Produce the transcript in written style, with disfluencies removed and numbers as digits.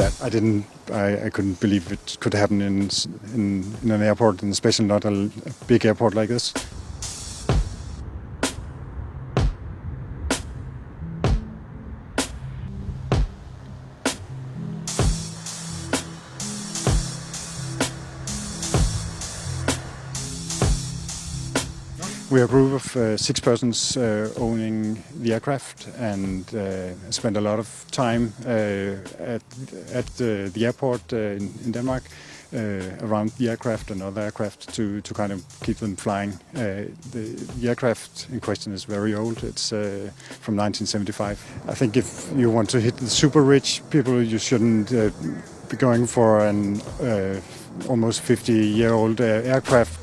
that. I couldn't believe it could happen in an airport, and especially not a big airport like this. We are a group of 6 persons owning the aircraft, and spend a lot of time at the airport in Denmark, around the aircraft and other aircraft to kind of keep them flying. The aircraft in question is very old. It's from 1975. I think if you want to hit the super rich people, you shouldn't be going for an almost 50-year-old aircraft.